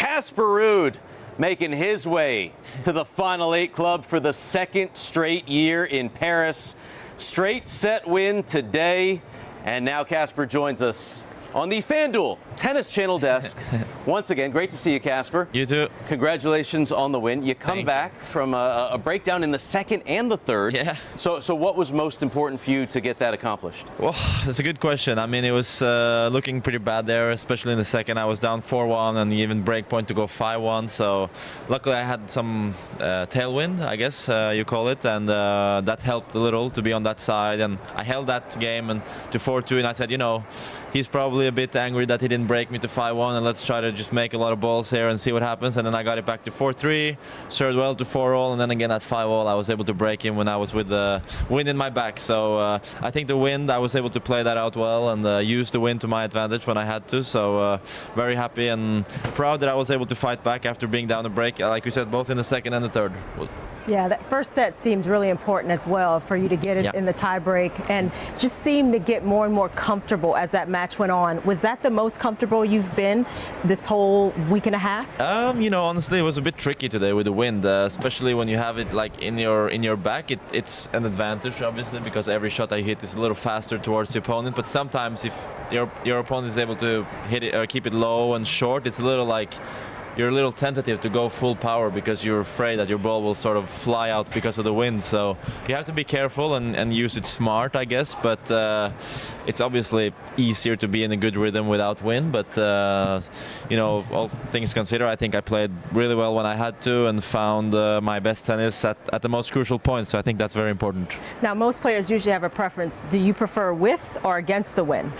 Casper Ruud making his way to the Final Eight club for the second straight year in Paris. Straight set win today, and now Casper joins us on the FanDuel Tennis Channel desk. Once again, great to see you, Casper. You too. Congratulations on the win. You come back from a breakdown in the second and the third. Yeah. So what was most important for you to get that accomplished? Well, that's a good question. I mean, it was looking pretty bad there, especially in the second. I was down 4-1 and even break point to go 5-1. So luckily I had some tailwind, I guess you call it, and that helped a little to be on that side. And I held that game and to 4-2, and I said, you know, he's probably a bit angry that he didn't break me to 5-1, and let's try to just make a lot of balls here and see what happens. And then I got it back to 4-3, served well to 4-all, and then again at 5-all I was able to break him when I was with the wind in my back. So I think the wind, I was able to play that out well and use the wind to my advantage when I had to. So very happy and proud that I was able to fight back after being down a break, like we said, both in the second and the third. Yeah, that first set seemed really important as well for you to get it in the tie break and just seemed to get more and more comfortable as that match went on. Was that the most comfortable you've been this whole week and a half? You know, honestly, it was a bit tricky today with the wind, especially when you have it like in your back. It's an advantage, obviously, because every shot I hit is a little faster towards the opponent. But sometimes if your opponent is able to hit it or keep it low and short, it's a little like you're a little tentative to go full power because you're afraid that your ball will sort of fly out because of the wind. So you have to be careful and use it smart, I guess. But it's obviously easier to be in a good rhythm without wind. But, you know, all things considered, I think I played really well when I had to and found my best tennis at the most crucial point. So I think that's very important. Now, most players usually have a preference. Do you prefer with or against the wind?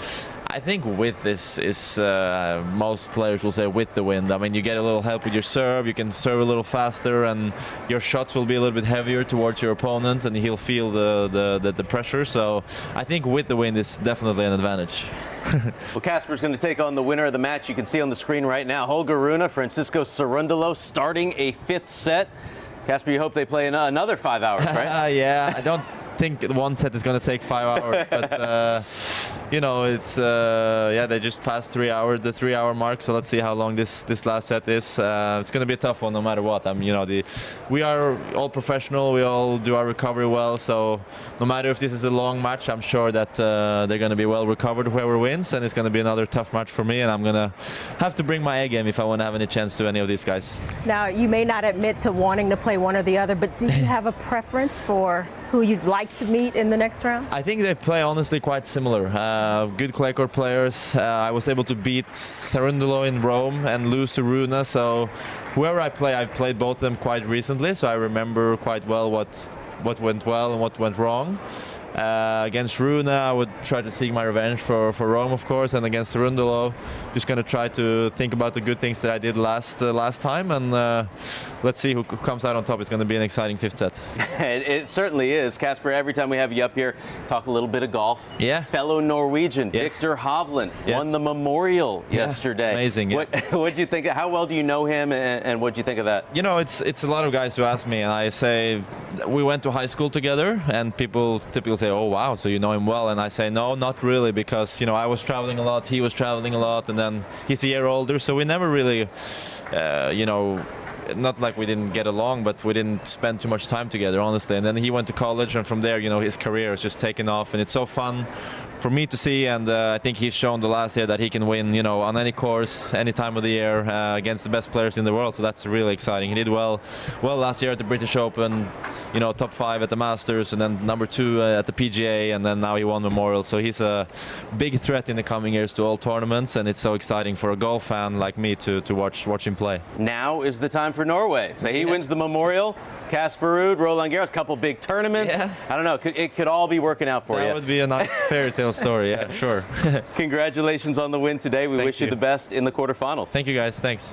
I think with this is most players will say with the wind. I mean, you get a little help with your serve, you can serve a little faster, and your shots will be a little bit heavier towards your opponent, and he'll feel the pressure. So I think with the wind is definitely an advantage. Well, Casper's going to take on the winner of the match. You can see on the screen right now, Holger Rune, Francisco Cerundolo starting a fifth set. Casper, you hope they play another 5 hours, right? Yeah, I don't think one set is going to take 5 hours, but you know, it's they just passed 3 hours, the 3 hour mark. So let's see how long this last set is. It's going to be a tough one no matter what. I mean, you know, we are all professional. We all do our recovery well. So no matter if this is a long match, I'm sure that they're going to be well recovered whoever wins, and it's going to be another tough match for me. And I'm going to have to bring my A game if I want to have any chance to any of these guys. Now, you may not admit to wanting to play one or the other, but do you have a preference for who you'd like to meet in the next round? I think they play honestly quite similar. Good clay court players. I was able to beat Cerundolo in Rome and lose to Rune. So whoever I play, I've played both of them quite recently. So I remember quite well what went well and what went wrong. Against Rune, I would try to seek my revenge for Rome, of course, and against Cerundolo, just going to try to think about the good things that I did last time, and let's see who comes out on top. It's going to be an exciting fifth set. It certainly is. Casper, every time we have you up here, talk a little bit of golf. Yeah. Fellow Norwegian, Victor Hovland, won the Memorial yesterday. Amazing. Yeah. What'd you think? How well do you know him, and what'd you think of that? You know, it's a lot of guys who ask me, and I say we went to high school together, and people typically say, oh wow, so you know him well. And I say no, not really, because you know I was traveling a lot, he was traveling a lot, and then he's a year older, so we never really you know, not like we didn't get along, but we didn't spend too much time together, honestly. And then he went to college, and from there, you know, his career has just taken off, and it's so fun for me to see. And I think he's shown the last year that he can win, you know, on any course, any time of the year, against the best players in the world. So that's really exciting. He did well last year at the British Open, you know, top 5 at the Masters, and then number 2 at the PGA, and then now he won Memorial. So he's a big threat in the coming years to all tournaments, and it's so exciting for a golf fan like me to watch him play. Now is the time for Norway. So he wins the Memorial. Casper Ruud, Roland Garros, couple big tournaments. Yeah. I don't know. It could all be working out for you. That would be a nice fairy tale story. Yeah, sure. Congratulations on the win today. We wish you the best in the quarterfinals. Thank you, guys. Thanks.